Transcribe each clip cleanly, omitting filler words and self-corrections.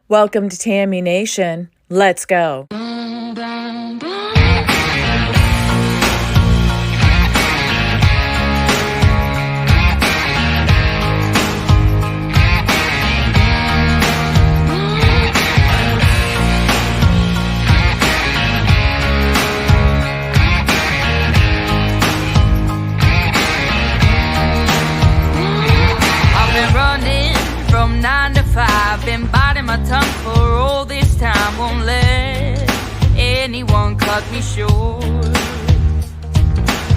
Welcome to Tammy Nation. Let's go. I've been running from 9 to 5, been biting my tongue for all this time. Won't let anyone cut me short.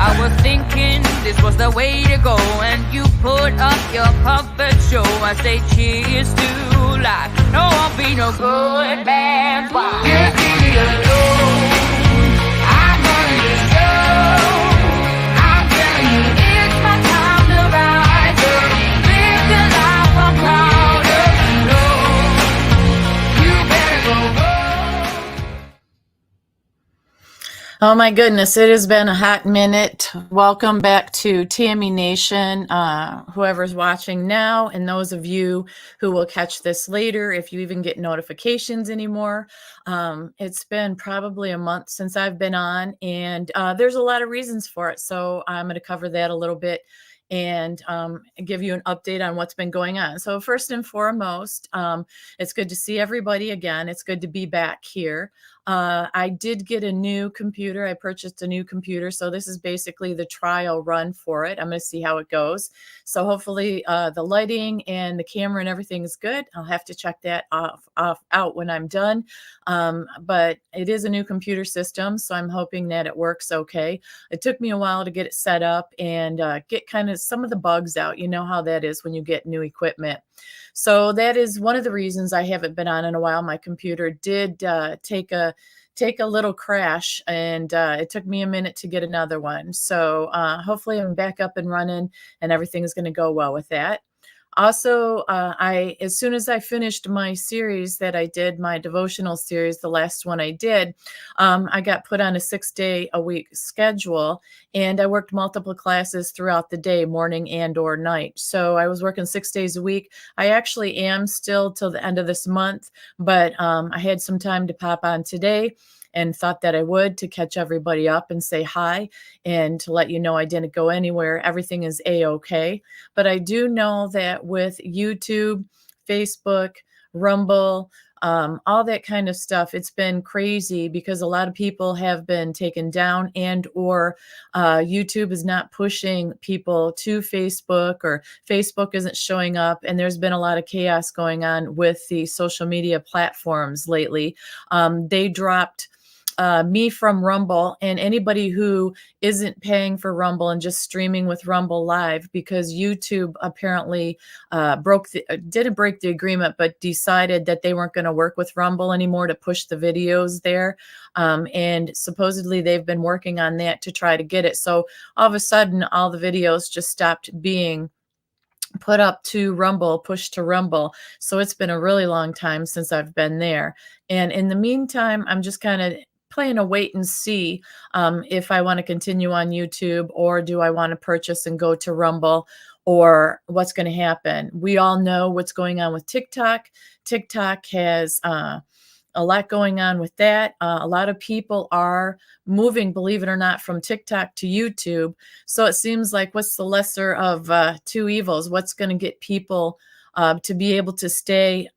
I was thinking this was the way to go, and you put up your puppet show. I say cheers to life. No, I'll be no good man. Just leave me alone. I'm running the show. I'm telling you, it's my time to rise up. Live the life I'm proud of. No, you better go. Oh my goodness, it has been a hot minute. Welcome back to Tammy Nation. Whoever's watching now, and those of you who will catch this later, if you even get notifications anymore. It's been probably a month since I've been on, and there's a lot of reasons for it. So I'm going to cover that a little bit and give you an update on what's been going on. So first and foremost, it's good to see everybody again. It's good to be back here. I did get a new computer. I purchased a new computer. So this is basically the trial run for it. I'm going to see how it goes. So hopefully the lighting and the camera and everything is good. I'll have to check that out when I'm done. But it is a new computer system, so I'm hoping that it works okay. It took me a while to get it set up and get kind of some of the bugs out. You know how that is when you get new equipment. So that is one of the reasons I haven't been on in a while. My computer did take a little crash, and it took me a minute to get another one. So hopefully I'm back up and running, and everything is going to go well with that. Also, as soon as I finished my series that I did, my devotional series, the last one I did, I got put on a 6-day-a-week schedule, and I worked multiple classes throughout the day, morning and or night. So I was working 6 days a week. I actually am still till the end of this month, but I had some time to pop on today and thought that I would to catch everybody up and say hi and to let you know I didn't go anywhere. Everything is A-okay. But I do know that with YouTube, Facebook, Rumble, all that kind of stuff, it's been crazy because a lot of people have been taken down, and or YouTube is not pushing people to Facebook, or Facebook isn't showing up. And there's been a lot of chaos going on with the social media platforms lately. They dropped me from Rumble, and anybody who isn't paying for Rumble and just streaming with Rumble Live, because YouTube apparently didn't break the agreement, but decided that they weren't going to work with Rumble anymore to push the videos there. And supposedly they've been working on that to try to get it. So all of a sudden, all the videos just stopped being put up to Rumble, pushed to Rumble. So it's been a really long time since I've been there. And in the meantime, I'm just kind of playing a wait and see if I want to continue on YouTube, or do I want to purchase and go to Rumble, or what's going to happen. We all know what's going on with TikTok. TikTok has a lot going on with that. A lot of people are moving, believe it or not, from TikTok to YouTube. So it seems like, what's the lesser of two evils? What's going to get people to be able to stay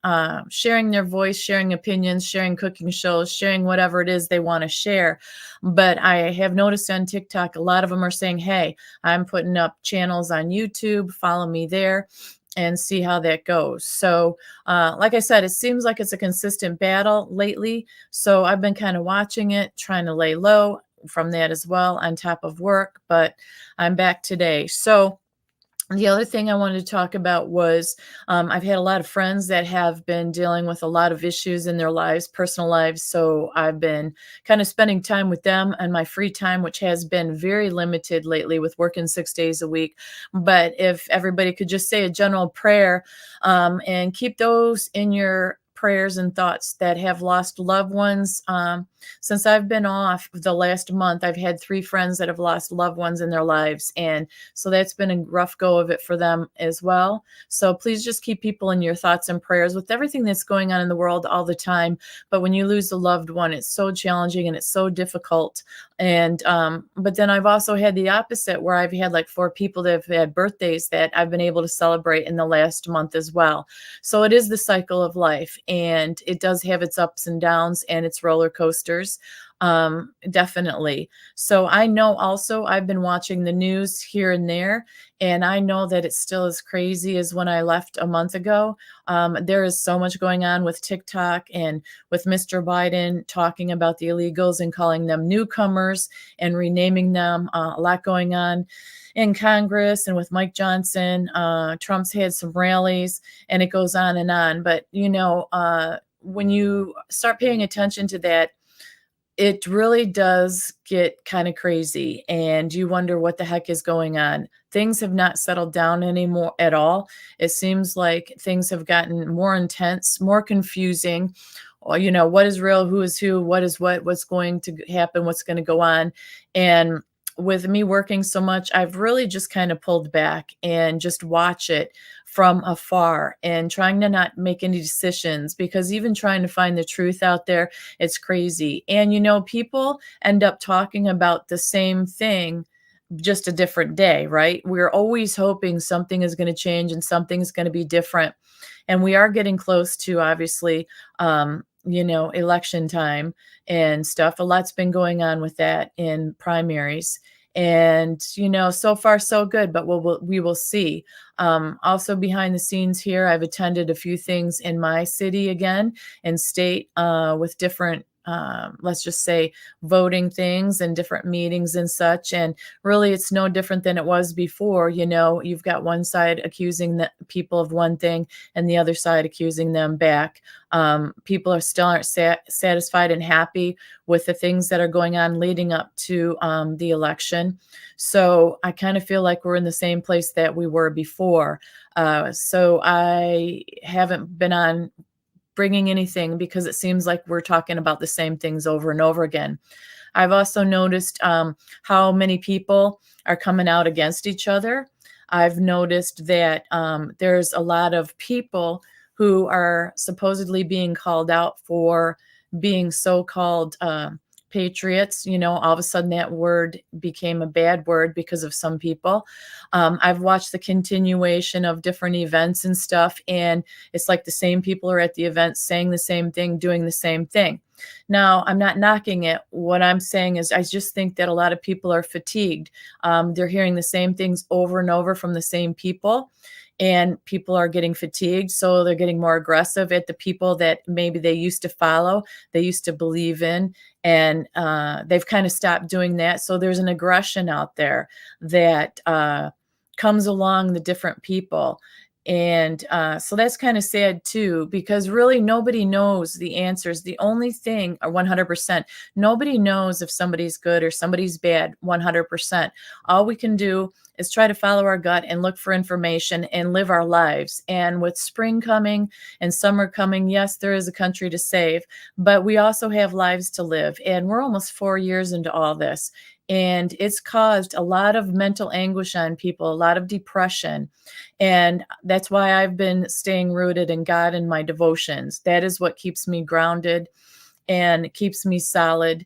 sharing their voice, sharing opinions, sharing cooking shows, sharing whatever it is they want to share? But I have noticed on TikTok, a lot of them are saying, hey, I'm putting up channels on YouTube, follow me there and see how that goes. So like I said, it seems like it's a consistent battle lately. So I've been kind of watching it, trying to lay low from that as well, on top of work, but I'm back today. So the other thing I wanted to talk about was I've had a lot of friends that have been dealing with a lot of issues in their lives, personal lives. So I've been kind of spending time with them and my free time, which has been very limited lately with working 6 days a week. But if everybody could just say a general prayer and keep those in your prayers and thoughts that have lost loved ones. since I've been off the last month, I've had 3 friends that have lost loved ones in their lives, and so that's been a rough go of it for them as well. So please just keep people in your thoughts and prayers with everything that's going on in the world all the time. But when you lose a loved one, it's so challenging and it's so difficult. And but then I've also had the opposite, where I've had like 4 people that have had birthdays that I've been able to celebrate in the last month as well. So it is the cycle of life, and it does have its ups and downs and its roller coasters. Definitely. So I know also I've been watching the news here and there, and I know that it's still as crazy as when I left a month ago. There is so much going on with TikTok and with Mr. Biden talking about the illegals and calling them newcomers and renaming them. A lot going on in Congress and with Mike Johnson. Trump's had some rallies, and it goes on and on. But, when you start paying attention to that, it really does get kind of crazy, and you wonder what the heck is going on. Things have not settled down anymore at all. It seems like things have gotten more intense, more confusing. Or, what is real, who is who, what is what, what's going to happen, what's going to go on. And with me working so much, I've really just kind of pulled back and just watch it from afar and trying to not make any decisions, because even trying to find the truth out there, it's crazy. And people end up talking about the same thing, just a different day, right? We're always hoping something is going to change and something's going to be different. And we are getting close to, obviously, election time and stuff. A lot's been going on with that in primaries. And, so far so good, but we will see. Also behind the scenes here, I've attended a few things in my city again and state with different let's just say voting things and different meetings and such. And really, it's no different than it was before. You've got one side accusing the people of one thing and the other side accusing them back. People still aren't satisfied and happy with the things that are going on leading up to the election. So I kind of feel like we're in the same place that we were before. So I haven't been on bringing anything, because it seems like we're talking about the same things over and over again. I've also noticed how many people are coming out against each other. I've noticed that there's a lot of people who are supposedly being called out for being so-called patriots. All of a sudden that word became a bad word because of some people. I've watched the continuation of different events and stuff, and it's like the same people are at the events saying the same thing, doing the same thing. Now, I'm not knocking it. What I'm saying is I just think that a lot of people are fatigued. They're hearing the same things over and over from the same people, and people are getting fatigued. So they're getting more aggressive at the people that maybe they used to follow, they used to believe in, and they've kind of stopped doing that. So there's an aggression out there that comes along the different people. And so that's kind of sad too, because really nobody knows the answers. The only thing, or 100%, nobody knows if somebody's good or somebody's bad 100%. All we can do is try to follow our gut and look for information and live our lives. And with spring coming and summer coming, yes, there is a country to save, but we also have lives to live. And we're almost 4 years into all this. And it's caused a lot of mental anguish on people, a lot of depression. And that's why I've been staying rooted in God and my devotions. That is what keeps me grounded and keeps me solid,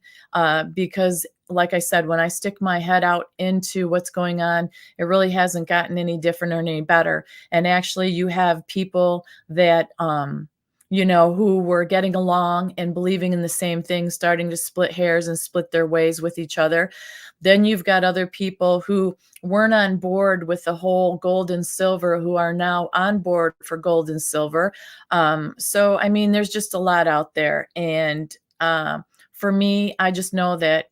because like I said, when I stick my head out into what's going on, it really hasn't gotten any different or any better. And actually, you have people that, who were getting along and believing in the same thing, starting to split hairs and split their ways with each other. Then you've got other people who weren't on board with the whole gold and silver, who are now on board for gold and silver. So, I mean, there's just a lot out there. And for me, I just know that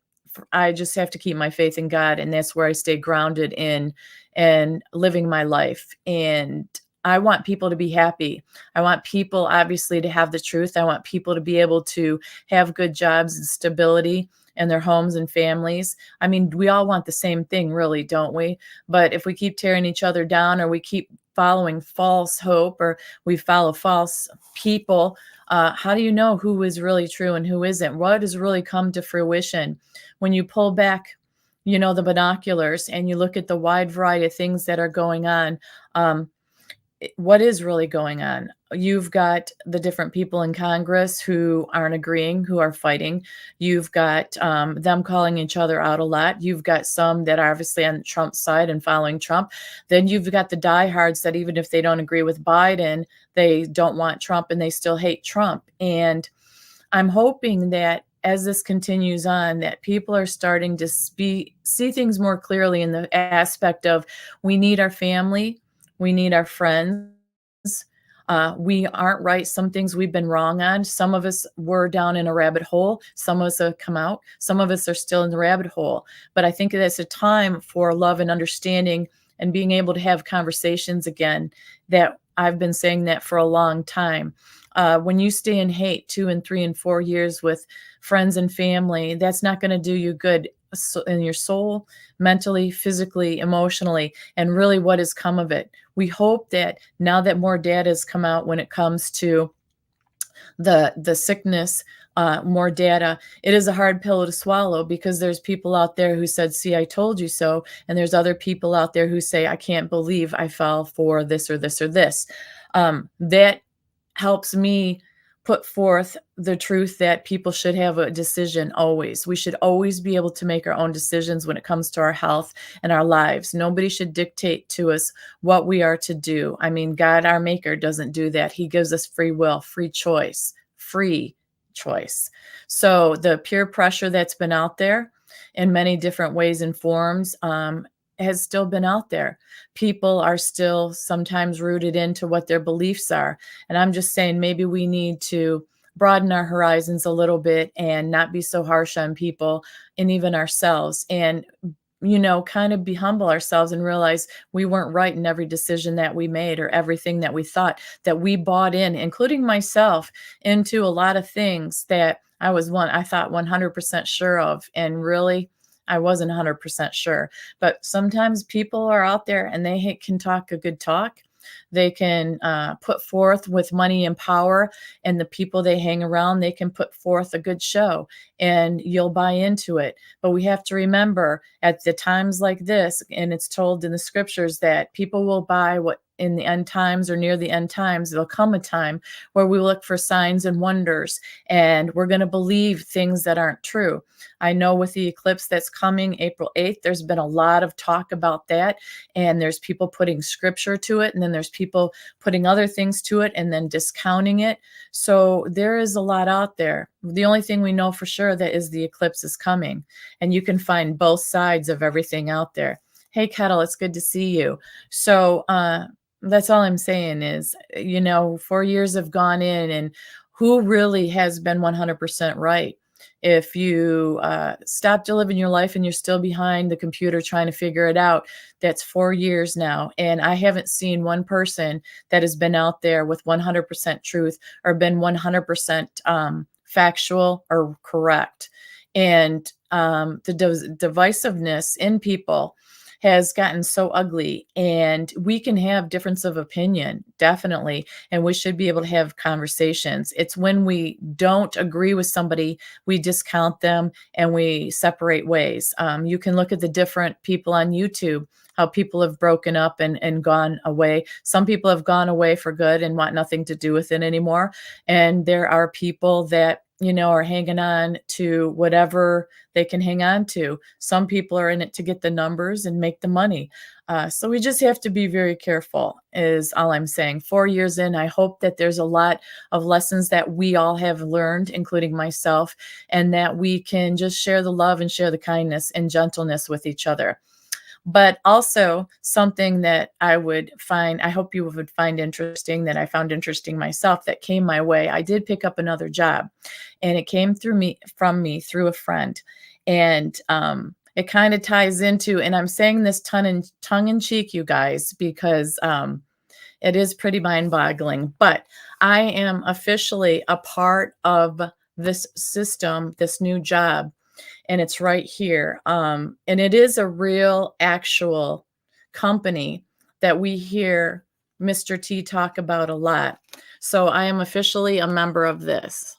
I just have to keep my faith in God, and that's where I stay grounded in and living my life. And I want people to be happy. I want people, obviously, to have the truth. I want people to be able to have good jobs and stability in their homes and families. I mean, we all want the same thing, really, don't we? But if we keep tearing each other down, or we keep following false hope or we follow false people, how do you know who is really true and who isn't? What has really come to fruition when you pull back, the binoculars and you look at the wide variety of things that are going on? What is really going on? You've got the different people in Congress who aren't agreeing, who are fighting. You've got them calling each other out a lot. You've got some that are obviously on Trump's side and following Trump. Then you've got the diehards that even if they don't agree with Biden, they don't want Trump and they still hate Trump. And I'm hoping that as this continues on, that people are starting to see things more clearly in the aspect of we need our family, we need our friends. We aren't right. Some things we've been wrong on. Some of us were down in a rabbit hole. Some of us have come out. Some of us are still in the rabbit hole. But I think that it's a time for love and understanding and being able to have conversations again. That I've been saying that for a long time. When you stay in hate 2 and 3 and 4 years with friends and family, that's not going to do you good in your soul, mentally, physically, emotionally, and really what has come of it. We hope that now that more data has come out when it comes to the sickness, more data, it is a hard pill to swallow because there's people out there who said, see, I told you so. And there's other people out there who say, I can't believe I fell for this or this or this. That helps me put forth the truth that people should have a decision always. We should always be able to make our own decisions when it comes to our health and our lives. Nobody should dictate to us what we are to do. I mean, God, our maker, doesn't do that. He gives us free will, free choice. So the peer pressure that's been out there in many different ways and forms, has still been out there. People are still sometimes rooted into what their beliefs are. And I'm just saying maybe we need to broaden our horizons a little bit and not be so harsh on people and even ourselves, and kind of be humble ourselves and realize we weren't right in every decision that we made or everything that we thought, that we bought in, including myself, into a lot of things that I thought 100% sure of. And really, I wasn't 100% sure. But sometimes people are out there and they can talk a good talk. They can put forth with money and power, and the people they hang around, they can put forth a good show and you'll buy into it. But we have to remember at the times like this, and it's told in the scriptures that people will buy what in the end times or near the end times, there'll come a time where we look for signs and wonders and we're going to believe things that aren't true. I know with the eclipse that's coming April 8th, there's been a lot of talk about that. And there's people putting scripture to it. And then there's people putting other things to it and then discounting it. So there is a lot out there. The only thing we know for sure that is the eclipse is coming. And you can find both sides of everything out there. Hey, Kettle, it's good to see you. So, that's all I'm saying is, 4 years have gone in, and who really has been 100% right? If you stopped living your life and you're still behind the computer trying to figure it out, that's 4 years now. And I haven't seen one person that has been out there with 100% truth or been 100% factual or correct. And the divisiveness in people has gotten so ugly, and we can have difference of opinion, definitely, and we should be able to have conversations. It's when we don't agree with somebody, we discount them and we separate ways. You can look at the different people on YouTube, how people have broken up and gone away. Some people have gone away for good and want nothing to do with it anymore. And there are people that are hanging on to whatever they can hang on to. Some people are in it to get the numbers and make the money. So we just have to be very careful is all I'm saying. 4 years in, I hope that there's a lot of lessons that we all have learned, including myself, and that we can just share the love and share the kindness and gentleness with each other. But also something that I hope you would find interesting, that I found interesting myself, that came my way. I did pick up another job, and it came from me through a friend. And it kind of ties into, and I'm saying this tongue in cheek, you guys, because it is pretty mind-boggling. But I am officially a part of this system, this new job. And it's right here. And it is a real, actual company that we hear Mr. T talk about a lot. So I am officially a member of this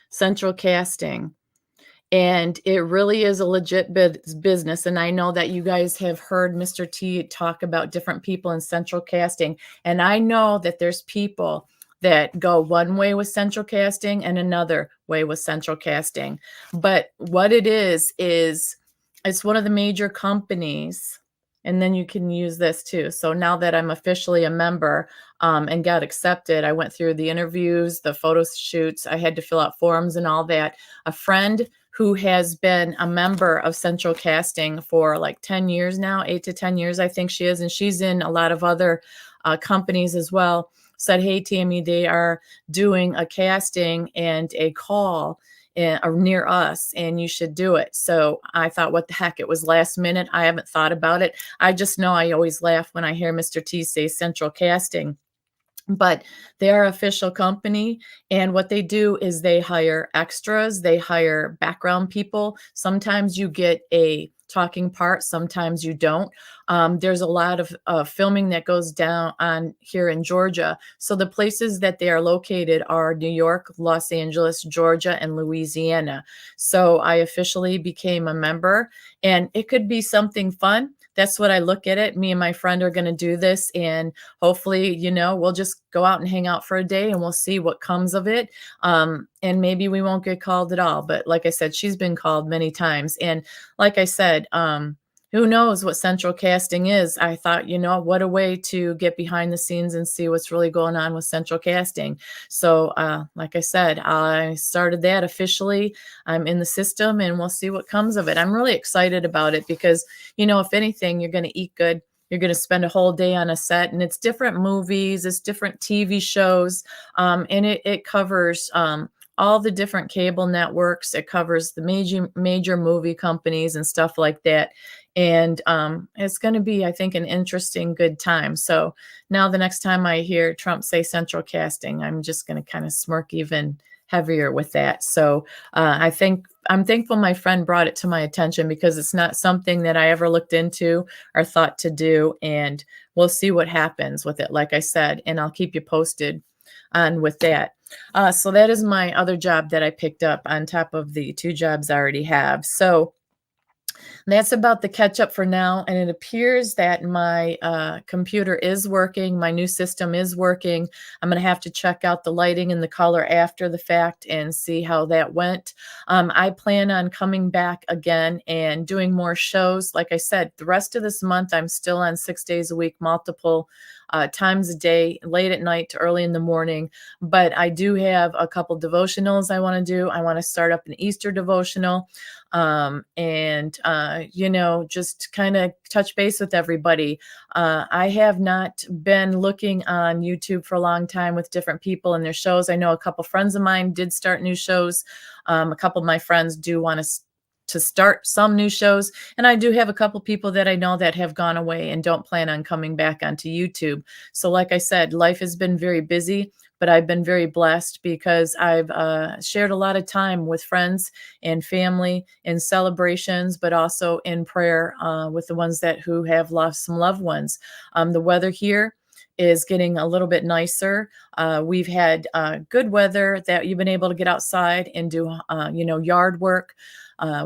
Central Casting. And it really is a legit business. And I know that you guys have heard Mr. T talk about different people in Central Casting. And I know that there's people that go one way with Central Casting and another way with Central Casting. But what it is it's one of the major companies. And then you can use this too. So now that I'm officially a member and got accepted, I went through the interviews, the photo shoots. I had to fill out forms and all that. A friend who has been a member of Central Casting for like 10 years now, 8 to 10 years, I think she is. And she's in a lot of other companies as well. Said, hey, Tammy, they are doing a casting and a call near us, and you should do it. So I thought, what the heck? It was last minute. I haven't thought about it. I just know I always laugh when I hear Mr. T say Central Casting. But they are official company, and what they do is they hire extras, they hire background people. Sometimes you get a talking part, sometimes you don't. There's a lot of filming that goes down on here in Georgia. So the places that they are located are New York, Los Angeles, Georgia, and Louisiana. So I officially became a member, and it could be something fun. That's what I look at it. Me and my friend are going to do this, and hopefully, we'll just go out and hang out for a day and we'll see what comes of it. And maybe we won't get called at all. But like I said, she's been called many times. And like I said, who knows what Central Casting is? I thought, what a way to get behind the scenes and see what's really going on with Central Casting. So, like I said, I started that officially. I'm in the system, and we'll see what comes of it. I'm really excited about it because, if anything, you're going to eat good. You're going to spend a whole day on a set, and it's different movies, it's different TV shows, and it covers all the different cable networks. It covers the major movie companies and stuff like that. And it's going to be, I think, an interesting, good time. So now the next time I hear Trump say Central Casting, I'm just going to kind of smirk even heavier with that. So I'm thankful my friend brought it to my attention because it's not something that I ever looked into or thought to do. And we'll see what happens with it, like I said, and I'll keep you posted on with that. So that is my other job that I picked up on top of the 2 jobs I already have. So that's about the catch up for now. And it appears that my computer is working. My new system is working. I'm going to have to check out the lighting and the color after the fact and see how that went. I plan on coming back again and doing more shows. Like I said, the rest of this month, I'm still on 6 days a week, multiple times a day, late at night to early in the morning. But I do have a couple devotionals I want to do. I want to start up an Easter devotional. Just kind of touch base with everybody. I have not been looking on YouTube for a long time with different people and their shows. I know a couple friends of mine did start new shows. A couple of my friends do want to start some new shows. And I do have a couple people that I know that have gone away and don't plan on coming back onto YouTube. So like I said, life has been very busy, but I've been very blessed because I've shared a lot of time with friends and family in celebrations, but also in prayer with the ones who have lost some loved ones. The weather here is getting a little bit nicer. We've had good weather that you've been able to get outside and do, yard work.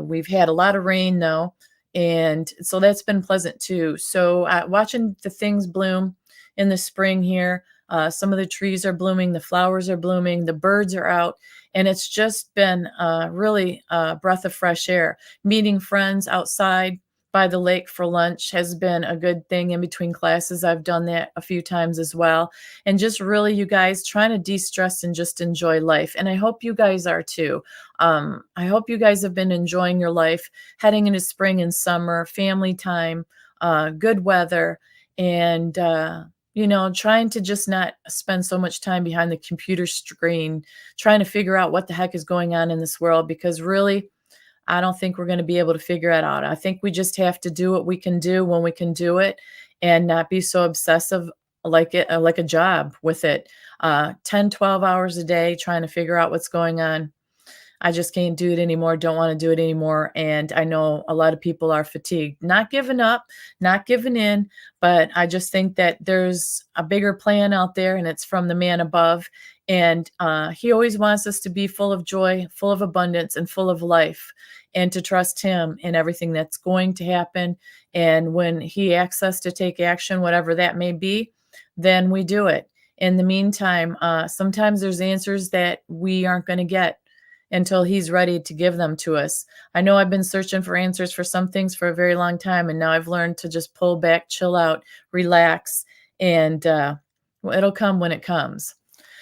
We've had a lot of rain though, and so that's been pleasant too. So watching the things bloom in the spring here, some of the trees are blooming, the flowers are blooming, the birds are out, and it's just been really a breath of fresh air. Meeting friends outside by the lake for lunch has been a good thing in between classes. I've done that a few times as well. And just really, you guys, trying to de-stress and just enjoy life. And I hope you guys are too. I hope you guys have been enjoying your life, heading into spring and summer, family time, good weather, and trying to just not spend so much time behind the computer screen, trying to figure out what the heck is going on in this world, because really, I don't think we're going to be able to figure it out. I think we just have to do what we can do when we can do it and not be so obsessive like a job with it. 10, 12 hours a day trying to figure out what's going on. I just can't do it anymore, don't want to do it anymore. And I know a lot of people are fatigued, not giving up, not giving in, but I just think that there's a bigger plan out there, and it's from the man above. And he always wants us to be full of joy, full of abundance, and full of life, and to trust him in everything that's going to happen. And when he asks us to take action, whatever that may be, then we do it. In the meantime, sometimes there's answers that we aren't going to get until he's ready to give them to us. I know I've been searching for answers for some things for a very long time, and now I've learned to just pull back, chill out, relax, and it'll come when it comes.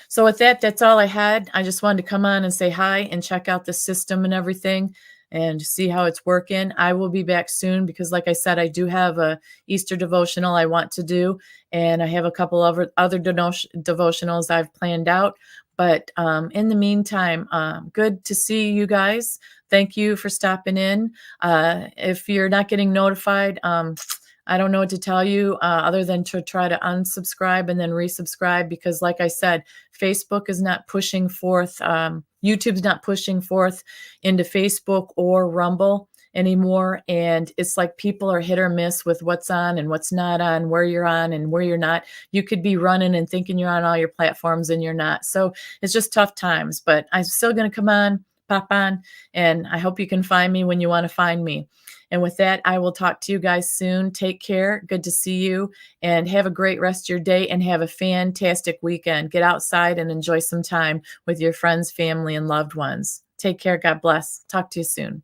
So with that, that's all I had. I just wanted to come on and say hi and check out the system and everything and see how it's working. I will be back soon because, like I said, I do have a Easter devotional I want to do, and I have a couple of other devotionals I've planned out. But in the meantime, good to see you guys. Thank you for stopping in. If you're not getting notified, I don't know what to tell you other than to try to unsubscribe and then resubscribe, because like I said, Facebook is not pushing forth, YouTube's not pushing forth into Facebook or Rumble anymore. And it's like people are hit or miss with what's on and what's not on, where you're on and where you're not. You could be running and thinking you're on all your platforms and you're not. So it's just tough times, but I'm still going to come on, pop on, and I hope you can find me when you want to find me. And with that, I will talk to you guys soon. Take care. Good to see you, and have a great rest of your day and have a fantastic weekend. Get outside and enjoy some time with your friends, family, and loved ones. Take care. God bless. Talk to you soon.